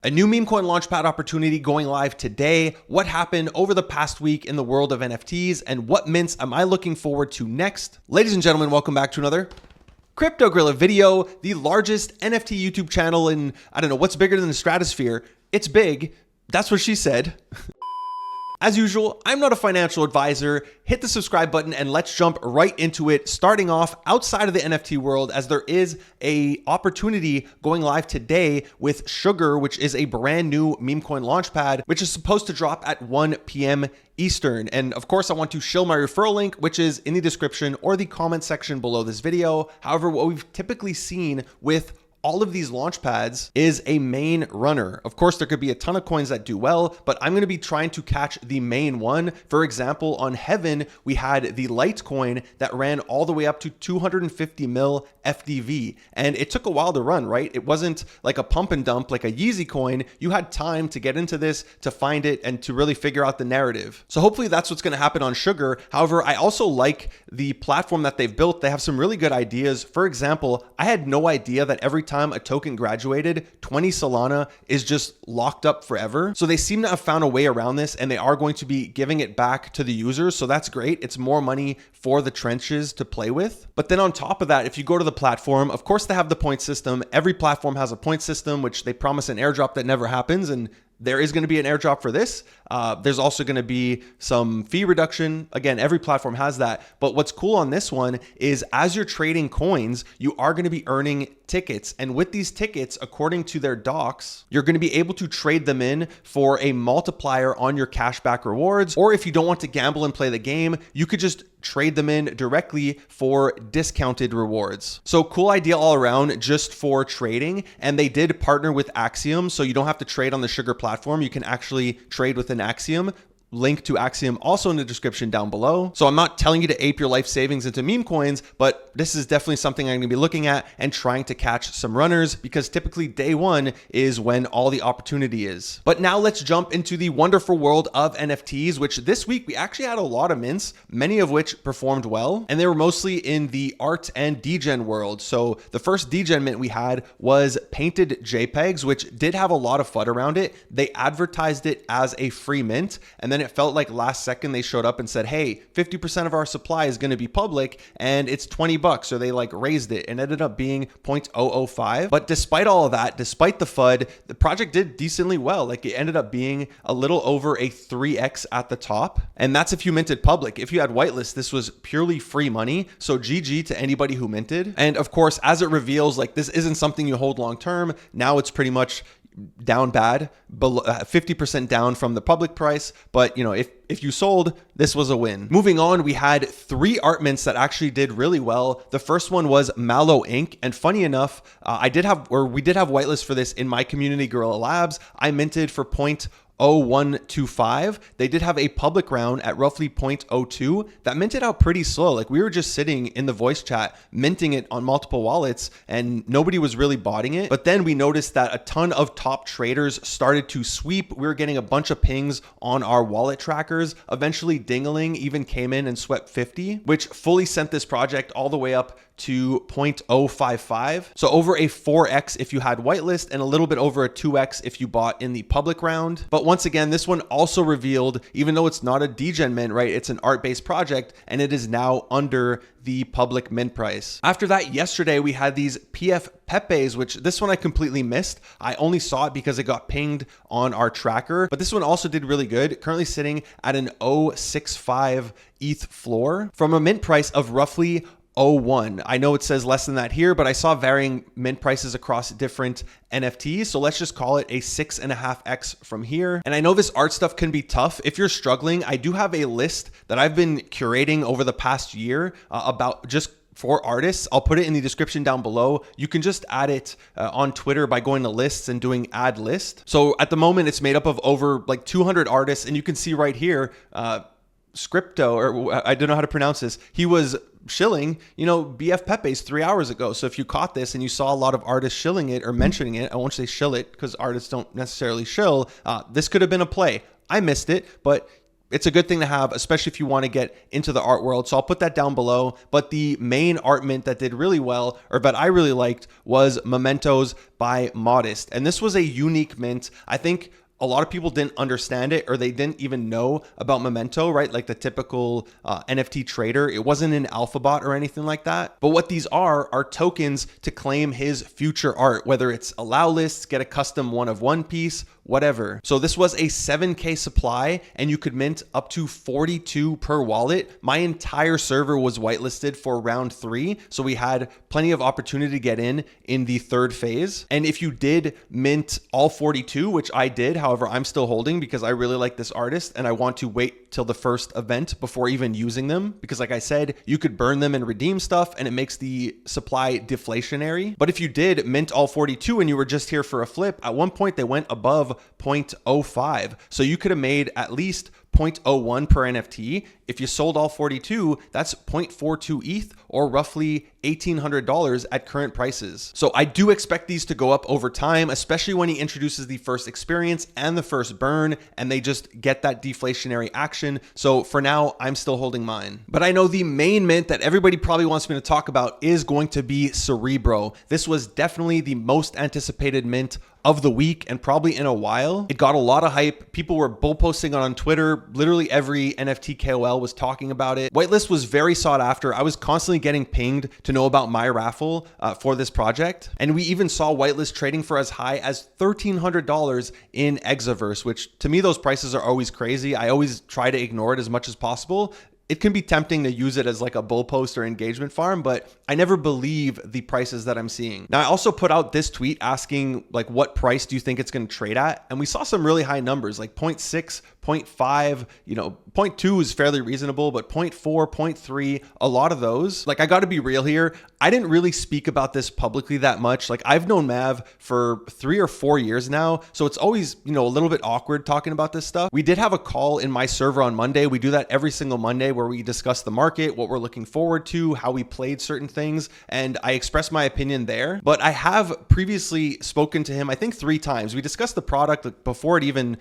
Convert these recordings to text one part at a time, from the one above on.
A new meme coin launchpad opportunity going live today. What happened over the past week in the world of NFTs and what mints am I looking forward to next? Ladies and gentlemen, welcome back to another Crypto Gorilla video, the largest NFT YouTube channel in, I don't know, what's bigger than the stratosphere? It's big. That's what she said. As usual, I'm not a financial advisor. Hit the subscribe button and let's jump right into it. Starting off outside of the NFT world, as there is a opportunity going live today with Sugar, which is a brand new meme coin launchpad, which is supposed to drop at 1 p.m. Eastern. And of course, I want to shill my referral link, which is in the description or the comment section below this video. However, what we've typically seen with all of these launch pads is a main runner. Of course, there could be a ton of coins that do well, but I'm going to be trying to catch the main one. For example, on Heaven, we had the Litecoin that ran all the way up to 250 mil FDV. And it took a while to run, right? It wasn't like a pump and dump, like a Yeezy coin. You had time to get into this, to find it, and to really figure out the narrative. So hopefully that's what's going to happen on Sugar. However, I also like the platform that they've built. They have some really good ideas. For example, I had no idea that every time a token graduated, 20 Solana is just locked up forever. So they seem to have found a way around this, and they are going to be giving it back to the users. So that's great. It's more money for the trenches to play with. But then on top of that, if you go to the platform, of course they have the point system. Every platform has a point system, which they promise an airdrop that never happens. And there is going to be an airdrop for this. There's also going to be some fee reduction. Again, every platform has that. But what's cool on this one is as you're trading coins, you are going to be earning tickets. And with these tickets, according to their docs, you're going to be able to trade them in for a multiplier on your cashback rewards. Or if you don't want to gamble and play the game, you could just trade them in directly for discounted rewards. So cool idea all around just for trading. And they did partner with Axiom, so you don't have to trade on the Sugar platform. You can actually trade within Axiom. Link to Axiom also in the description down below. So I'm not telling you to ape your life savings into meme coins, but this is definitely something I'm going to be looking at and trying to catch some runners, because typically day one is when all the opportunity is. But now let's jump into the wonderful world of NFTs, which this week we actually had a lot of mints, many of which performed well, and they were mostly in the art and degen world. So the first degen mint we had was painted Jpegs, which did have a lot of FUD around it. They advertised it as a free mint, and then it felt like last second they showed up and said, hey, 50% of our supply is going to be public and it's 20 bucks. So they like raised it and ended up being 0.005. But despite all of that, despite the FUD, the project did decently well. Like it ended up being a little over a 3x at the top. And that's if you minted public. If you had whitelist, this was purely free money. So GG to anybody who minted. And of course, as it reveals, like this isn't something you hold long term. Now it's pretty much down bad, below 50% down from the public price. But you know, if you sold, this was a win. Moving on, we had 3 art mints that actually did really well. The first one was Mallow Inc. And funny enough, we did have whitelist for this in my community, Gorilla Labs. I minted for 0.0125. They did have a public round at roughly 0.02 that minted out pretty slow. Like we were just sitting in the voice chat minting it on multiple wallets and nobody was really botting it. But then we noticed that a ton of top traders started to sweep. We were getting a bunch of pings on our wallet trackers. Eventually Dingaling even came in and swept 50, which fully sent this project all the way up to 0.055. So over a 4x if you had whitelist and a little bit over a 2x if you bought in the public round. But once again, this one also revealed, even though it's not a degen mint, right? It's an art-based project and it is now under the public mint price. After that, yesterday we had these PFPepes, which this one I completely missed. I only saw it because it got pinged on our tracker, but this one also did really good. Currently sitting at an 0.65 ETH floor from a mint price of roughly 0.01. I know it says less than that here, but I saw varying mint prices across different NFTs. So let's just call it a 6.5x from here. And I know this art stuff can be tough. If you're struggling, I do have a list that I've been curating over the past year about just for artists. I'll put it in the description down below. You can just add it on Twitter by going to lists and doing add list. So at the moment, it's made up of over like 200 artists. And you can see right here, Scripto, or I don't know how to pronounce this. He was shilling, you know, PFPepe's 3 hours ago. So if you caught this and you saw a lot of artists shilling it or mentioning it, I won't say shill it because artists don't necessarily shill. This could have been a play. I missed it, but it's a good thing to have, especially if you want to get into the art world. So I'll put that down below. But the main art mint that did really well, or that I really liked, was Momentos by Modest. And this was a unique mint. I think a lot of people didn't understand it, or they didn't even know about Memento, right? Like the typical NFT trader. It wasn't an alpha bot or anything like that. But what these are tokens to claim his future art, whether it's allow lists, get a custom one of one piece, whatever. So this was a 7K supply, and you could mint up to 42 per wallet. My entire server was whitelisted for round 3. So we had plenty of opportunity to get in the third phase. And if you did mint all 42, which I did, however, I'm still holding because I really like this artist and I want to wait till the first event before even using them. Because like I said, you could burn them and redeem stuff and it makes the supply deflationary. But if you did mint all 42 and you were just here for a flip, at one point they went above 0.05. So you could have made at least 0.01 per NFT. If you sold all 42, that's 0.42 ETH, or roughly $1,800 at current prices. So I do expect these to go up over time, especially when he introduces the first experience and the first burn, and they just get that deflationary action. So for now, I'm still holding mine. But I know the main mint that everybody probably wants me to talk about is going to be Cerebro. This was definitely the most anticipated mint of the week and probably in a while. It got a lot of hype. People were bull posting on Twitter. Literally every NFT KOL was talking about it. Whitelist was very sought after. I was constantly getting pinged to know about my raffle for this project. And we even saw Whitelist trading for as high as $1,300 in Exaverse, which to me, those prices are always crazy. I always try to ignore it as much as possible. It can be tempting to use it as like a bull post or engagement farm, but I never believe the prices that I'm seeing. Now, I also put out this tweet asking like, what price do you think it's going to trade at? And we saw some really high numbers, like 0.6, 0.5, 0.2 is fairly reasonable, but 0.4, 0.3, a lot of those. Like, I got to be real here. I didn't really speak about this publicly that much. Like, I've known Mav for 3 or 4 years now. So it's always, a little bit awkward talking about this stuff. We did have a call in my server on Monday. We do that every single Monday where we discuss the market, what we're looking forward to, how we played certain things. And I expressed my opinion there, but I have previously spoken to him, I think 3 times. We discussed the product before it even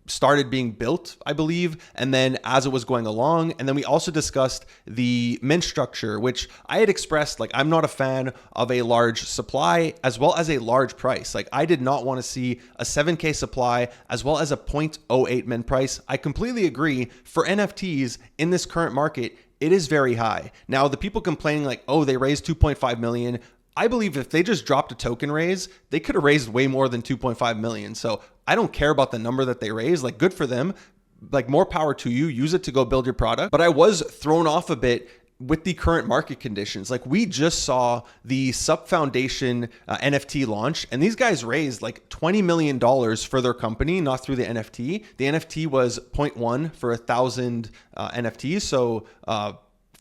started being built, I believe, and then as it was going along. And then we also discussed the mint structure, which I had expressed, like, I'm not a fan of a large supply as well as a large price. Like, I did not want to see a 7K supply as well as a 0.08 mint price. I completely agree. For NFTs in this current market, it is very high. Now, the people complaining like, oh, they raised 2.5 million. I believe if they just dropped a token raise, they could have raised way more than 2.5 million. So I don't care about the number that they raised. Like, good for them. Like, more power to you. Use it to go build your product. But I was thrown off a bit with the current market conditions. Like, we just saw the Sup Foundation NFT launch, and these guys raised like $20 million for their company, not through the NFT. The NFT was 0.1 for 1,000 NFTs. So,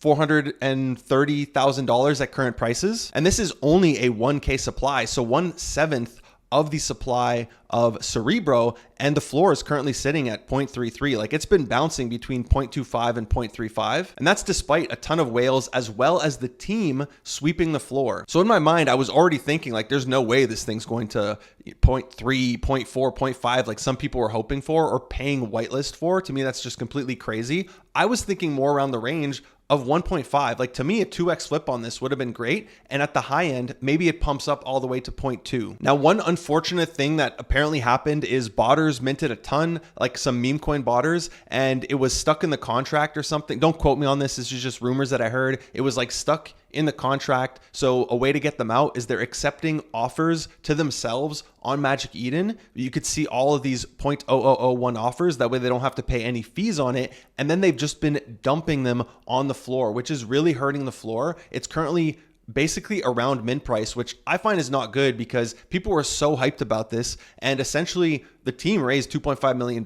$430,000 at current prices. And this is only a 1K supply. So 1/7 of the supply of Cerebro, and the floor is currently sitting at 0.33. Like, it's been bouncing between 0.25 and 0.35. And that's despite a ton of whales as well as the team sweeping the floor. So in my mind, I was already thinking like, there's no way this thing's going to 0.3, 0.4, 0.5, like some people were hoping for or paying whitelist for. To me, that's just completely crazy. I was thinking more around the range of 1.5. Like, to me, a 2x flip on this would have been great. And at the high end, maybe it pumps up all the way to 0.2. Now, one unfortunate thing that apparently happened is botters minted a ton, like some meme coin botters, and it was stuck in the contract or something. Don't quote me on this. This is just rumors that I heard. It was like stuck in the contract. So a way to get them out is they're accepting offers to themselves on Magic Eden. You could see all of these 0.0001 offers. That way they don't have to pay any fees on it. And then they've just been dumping them on the floor, which is really hurting the floor. It's currently basically around mint price, which I find is not good because people were so hyped about this. And essentially the team raised $2.5 million,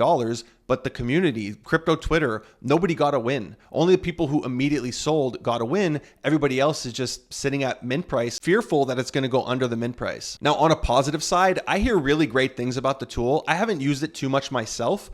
but the community, crypto Twitter, nobody got a win. Only the people who immediately sold got a win. Everybody else is just sitting at mint price, fearful that it's going to go under the mint price. Now, on a positive side, I hear really great things about the tool. I haven't used it too much myself.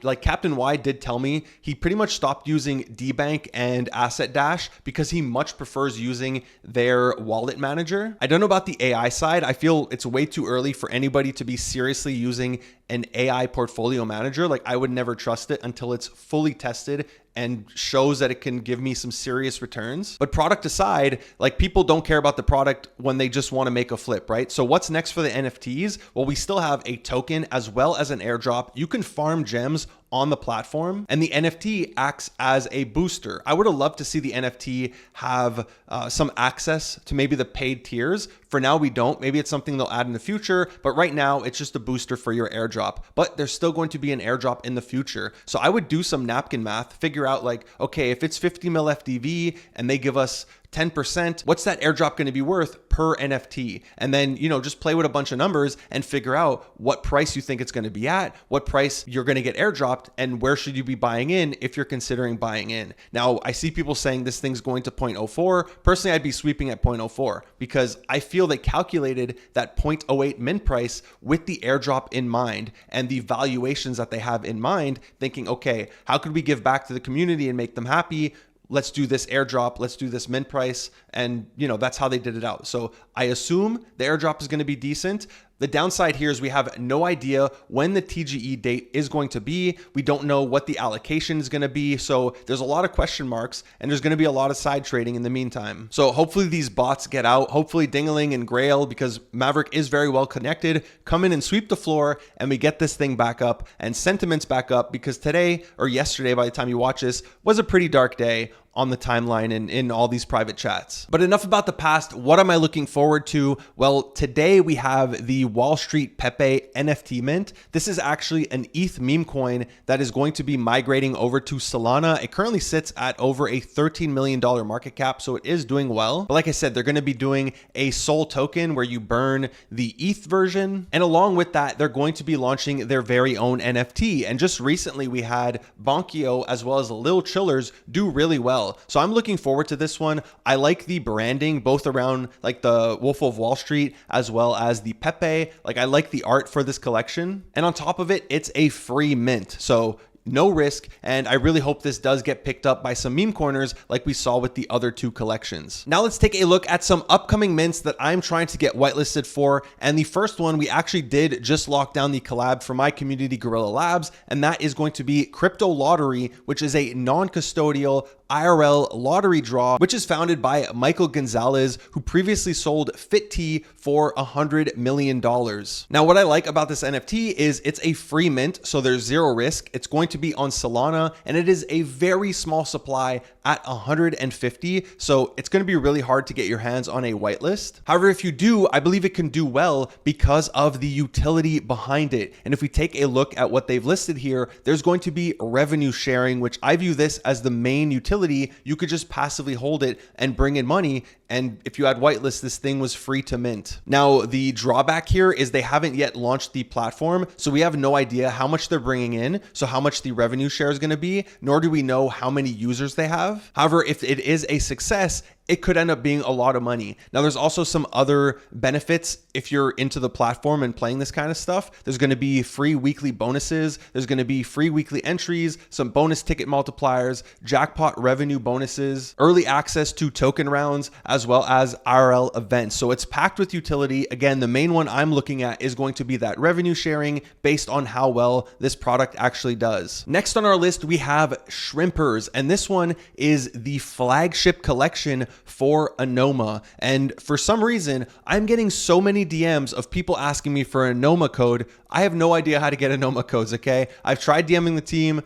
Like Captain Y did tell me he pretty much stopped using DBank and Asset Dash because he much prefers using their wallet manager. I don't know about the AI side. I feel it's way too early for anybody to be seriously using an AI portfolio manager. Like I would never trust it until it's fully tested and shows that it can give me some serious returns. But product aside, like people don't care about the product when they just want to make a flip, right? So what's next for the NFTs? Well, we still have a token as well as an airdrop. You can farm gems on the platform and the NFT acts as a booster. I would have loved to see the NFT have some access to maybe the paid tiers. For now, we don't. Maybe it's something they'll add in the future, but right now it's just a booster for your airdrop. But there's still going to be an airdrop in the future. So I would do some napkin math, figure out like, okay, if it's 50 mil FDV and they give us 10%, what's that airdrop going to be worth per NFT? And then, just play with a bunch of numbers and figure out what price you think it's going to be at, what price you're going to get airdropped, and where should you be buying in if you're considering buying in. Now, I see people saying this thing's going to 0.04. Personally, I'd be sweeping at 0.04 because I feel they calculated that 0.08 mint price with the airdrop in mind and the valuations that they have in mind, thinking, okay, how could we give back to the community and make them happy? Let's do this airdrop, let's do this mint price. And that's how they did it out. So I assume the airdrop is going to be decent. The downside here is we have no idea when the TGE date is going to be. We don't know what the allocation is going to be. So there's a lot of question marks and there's going to be a lot of side trading in the meantime. So hopefully these bots get out. Hopefully Dingaling and Grail, because Maverick is very well connected, come in and sweep the floor and we get this thing back up and sentiments back up, because today or yesterday, by the time you watch this, was a pretty dark day on the timeline and in all these private chats. But enough about the past. What am I looking forward to? Well, today we have the Wallstreet Pepe NFT mint. This is actually an ETH meme coin that is going to be migrating over to Solana. It currently sits at over a $13 million market cap, so it is doing well. But like I said, they're going to be doing a Sol token where you burn the ETH version. And along with that, they're going to be launching their very own NFT. And just recently we had Bonkyo as well as Lil Chillers do really well. So I'm looking forward to this one. I like the branding both around like the Wolf of Wall Street as well as the Pepe. Like I like the art for this collection. And on top of it, it's a free mint. So no risk, and I really hope this does get picked up by some meme corners like we saw with the other two collections. Now let's take a look at some upcoming mints that I'm trying to get whitelisted for, and the first one we actually did just lock down the collab for my community, Guerrilla Labs, and that is going to be CryptoLottery, which is a non-custodial IRL lottery draw, which is founded by Michael Gonzalez, who previously sold FitT for $100 million. Now, what I like about this NFT is it's a free mint, so there's zero risk. It's going to be on Solana, and it is a very small supply at 150. So it's going to be really hard to get your hands on a whitelist. However, if you do, I believe it can do well because of the utility behind it. And if we take a look at what they've listed here, there's going to be revenue sharing, which I view this as the main utility. You could just passively hold it and bring in money. And if you had whitelist, this thing was free to mint. Now, the drawback here is they haven't yet launched the platform. So we have no idea how much they're bringing in. So how much the revenue share is going to be, nor do we know how many users they have. However, if it is a success, it could end up being a lot of money. Now, there's also some other benefits if you're into the platform and playing this kind of stuff. There's going to be free weekly bonuses. There's going to be free weekly entries, some bonus ticket multipliers, jackpot revenue bonuses, early access to token rounds, as well as IRL events. So it's packed with utility. Again, the main one I'm looking at is going to be that revenue sharing based on how well this product actually does. Next on our list, we have Shrimpers, and this one is the flagship collection for Anoma. And for some reason, I'm getting so many DMs of people asking me for an Anoma code. I have no idea how to get Anoma codes, okay? I've tried DMing the team.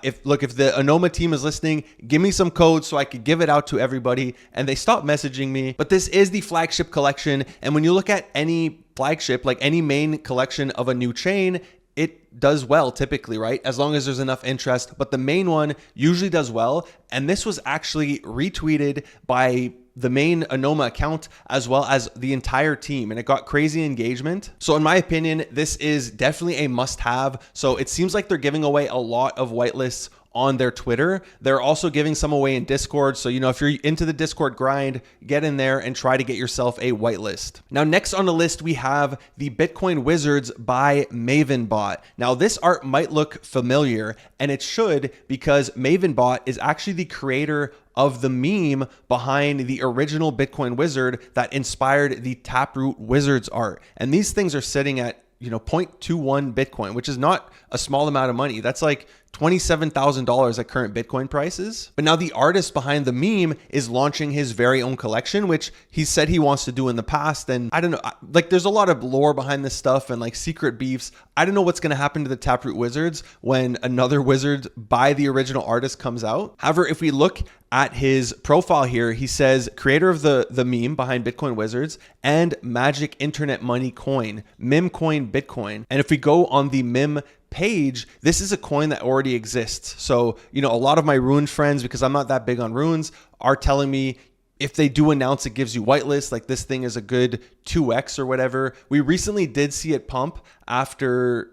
If the Anoma team is listening, give me some codes so I could give it out to everybody, and they stopped messaging me. But this is the flagship collection, and when you look at any flagship, like any main collection of a new chain, it does well typically, right? As long as there's enough interest, but the main one usually does well. And this was actually retweeted by the main Anoma account as well as the entire team, and it got crazy engagement. So in my opinion, this is definitely a must-have. So it seems like they're giving away a lot of whitelists on their Twitter. They're also giving some away in Discord. So, if you're into the Discord grind, get in there and try to get yourself a whitelist. Now, next on the list, we have the Bitcoin Wizards by MavenBot. Now, this art might look familiar, and it should, because MavenBot is actually the creator of the meme behind the original Bitcoin Wizard that inspired the Taproot Wizards art. And these things are sitting at 0.21 Bitcoin, which is not a small amount of money. That's like $27,000 at current Bitcoin prices. But now the artist behind the meme is launching his very own collection, which he said he wants to do in the past. And I don't know, like there's a lot of lore behind this stuff and like secret beefs. I don't know what's going to happen to the Taproot Wizards when another wizard by the original artist comes out. However, if we look at his profile here, he says creator of the meme behind Bitcoin Wizards and magic internet money coin, memecoin Bitcoin. And if we go on the meme page, this is a coin that already exists. So, a lot of my Rune friends, because I'm not that big on runes, are telling me if they do announce it gives you whitelist, like this thing is a good 2x or whatever. We recently did see it pump after,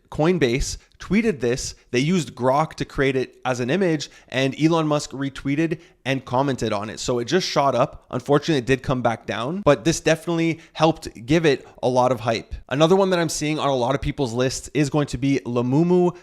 Coinbase tweeted this. They used Grok to create it as an image, and Elon Musk retweeted and commented on it. So it just shot up. Unfortunately, it did come back down, but this definitely helped give it a lot of hype. Another one that I'm seeing on a lot of people's lists is going to be Lamumu.xyz,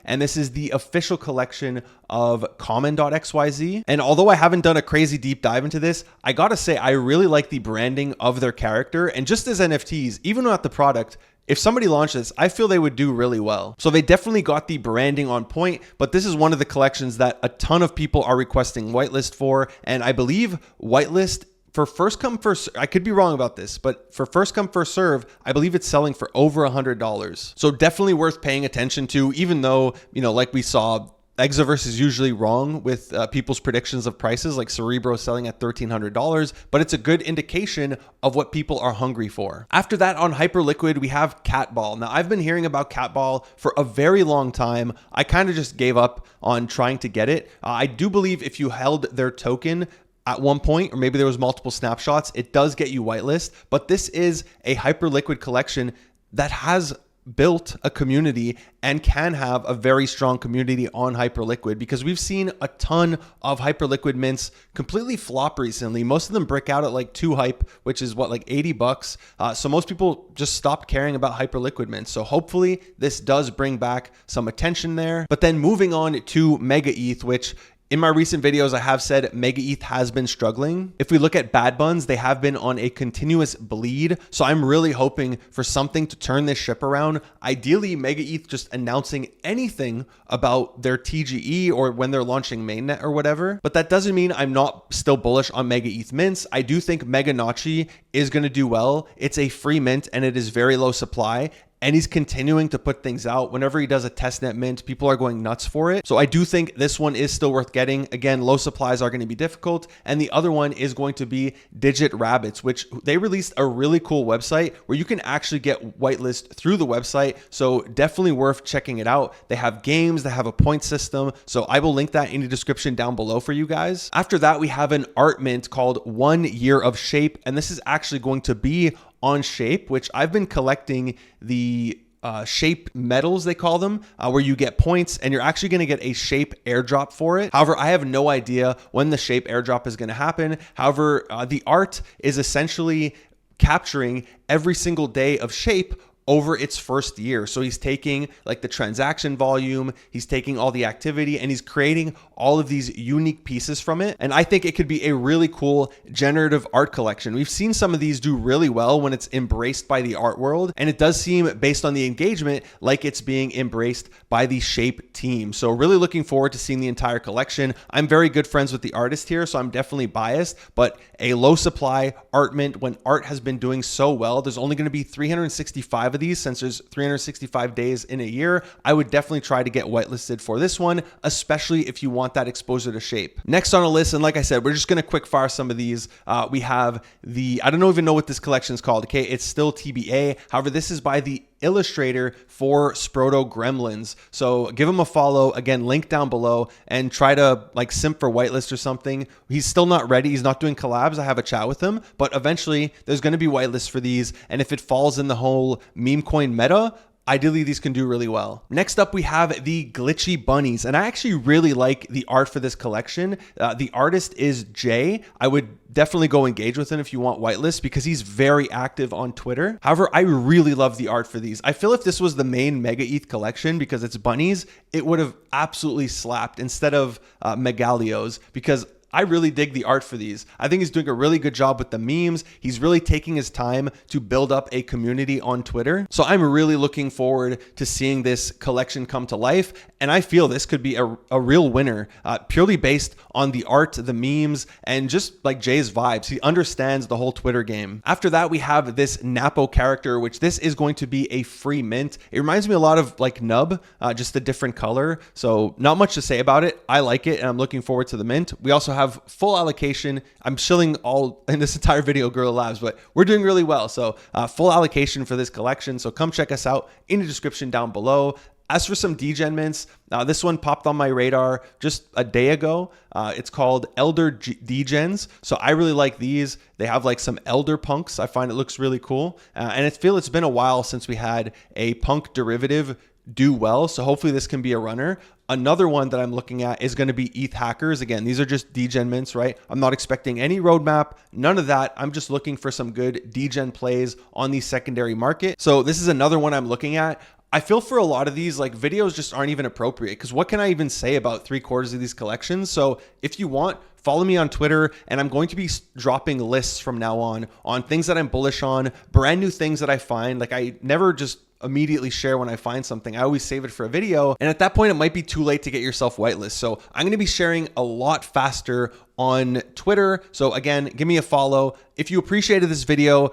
and this is the official collection of common.xyz. And although I haven't done a crazy deep dive into this, I gotta say, I really like the branding of their character. And just as NFTs, even without the product, if somebody launched this, I feel they would do really well. So they definitely got the branding on point, but this is one of the collections that a ton of people are requesting whitelist for. And I believe whitelist for first come, first, I could be wrong about this, but for first come, first serve, I believe it's selling for over $100. So definitely worth paying attention to, even though, like we saw, Exaverse is usually wrong with people's predictions of prices, like Cerebro selling at $1,300, but it's a good indication of what people are hungry for. After that, on Hyperliquid, we have Catbal. Now, I've been hearing about Catbal for a very long time. I kind of just gave up on trying to get it. I do believe if you held their token at one point, or maybe there was multiple snapshots, it does get you whitelist, but this is a Hyperliquid collection that has built a community and can have a very strong community on Hyperliquid, because we've seen a ton of Hyperliquid mints completely flop recently. Most of them brick out at like 2 hype, which is what, like $80. So most people just stopped caring about Hyperliquid mints. So hopefully this does bring back some attention there. But then moving on to Mega ETH, which in my recent videos, I have said Mega ETH has been struggling. If we look at Bad Buns, they have been on a continuous bleed. So I'm really hoping for something to turn this ship around. Ideally, Mega ETH just announcing anything about their TGE or when they're launching mainnet or whatever. But that doesn't mean I'm not still bullish on Mega ETH mints. I do think Meganacci is going to do well. It's a free mint and it is very low supply. And he's continuing to put things out. Whenever he does a testnet mint, people are going nuts for it. So I do think this one is still worth getting. Again, low supplies are going to be difficult. And the other one is going to be Digitrabbits, which they released a really cool website where you can actually get whitelist through the website. So definitely worth checking it out. They have games, they have a point system. So I will link that in the description down below for you guys. After that, we have an art mint called 1 Year of Shape. And this is actually going to be on Shape, which I've been collecting the Shape medals, they call them, where you get points and you're actually going to get a Shape airdrop for it. However, I have no idea when the Shape airdrop is going to happen. However, the art is essentially capturing every single day of Shape over its first year. So he's taking like the transaction volume, he's taking all the activity, and he's creating all of these unique pieces from it. And I think it could be a really cool generative art collection. We've seen some of these do really well when it's embraced by the art world. And it does seem, based on the engagement, like it's being embraced by the Shape team. So really looking forward to seeing the entire collection. I'm very good friends with the artist here, so I'm definitely biased, but a low supply art mint when art has been doing so well, there's only going to be 365 of these since there's 365 days in a year. I would definitely try to get whitelisted for this one, especially if you want that exposure to Shape. Next on a list, and like I said, we're just going to quick fire some of these. We have the, I don't even know what this collection is called. Okay, it's still TBA. However, this is by the illustrator for Sproto Gremlins. So give him a follow. Again, link down below, and try to like simp for whitelist or something. He's still not ready. He's not doing collabs. I have a chat with him, but eventually there's going to be whitelists for these. And if it falls in the whole meme coin meta, ideally these can do really well. Next up, we have the Glitchy Bunnies, and I actually really like the art for this collection. The artist is Jay. I would definitely go engage with him if you want whitelist, because he's very active on Twitter. However, I really love the art for these. I feel if this was the main Mega ETH collection, because it's bunnies, it would have absolutely slapped instead of Megalios, because I really dig the art for these. I think he's doing a really good job with the memes. He's really taking his time to build up a community on Twitter. So I'm really looking forward to seeing this collection come to life. And I feel this could be a real winner, purely based on the art, the memes, and just like Jay's vibes. He understands the whole Twitter game. After that, we have this Napo character, which this is going to be a free mint. It reminds me a lot of like Nub, just a different color. So not much to say about it. I like it and I'm looking forward to the mint. We also have full allocation. I'm shilling all in this entire video, Guerrilla Labs, but we're doing really well. So full allocation for this collection. So come check us out in the description down below. As for some degen mints, this one popped on my radar just a day ago. It's called Elder Degens. So I really like these. They have like some elder punks. I find it looks really cool. And I feel it's been a while since we had a punk derivative do well. So hopefully this can be a runner. Another one that I'm looking at is going to be Eth Hackers. Again, these are just degen mints, right? I'm not expecting any roadmap, none of that. I'm just looking for some good degen plays on the secondary market. So this is another one I'm looking at. I feel for a lot of these, like videos just aren't even appropriate because what can I even say about 3/4 of these collections? So if you want, follow me on Twitter and I'm going to be dropping lists from now on things that I'm bullish on, brand new things that I find. Like I never just immediately share when I find something. I always save it for a video. And at that point, it might be too late to get yourself whitelist. So I'm going to be sharing a lot faster on Twitter. So again, give me a follow. If you appreciated this video,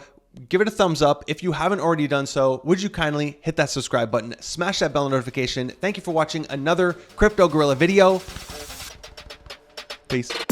give it a thumbs up. If you haven't already done so, would you kindly hit that subscribe button, smash that bell notification. Thank you for watching another Crypto Gorilla video. Peace.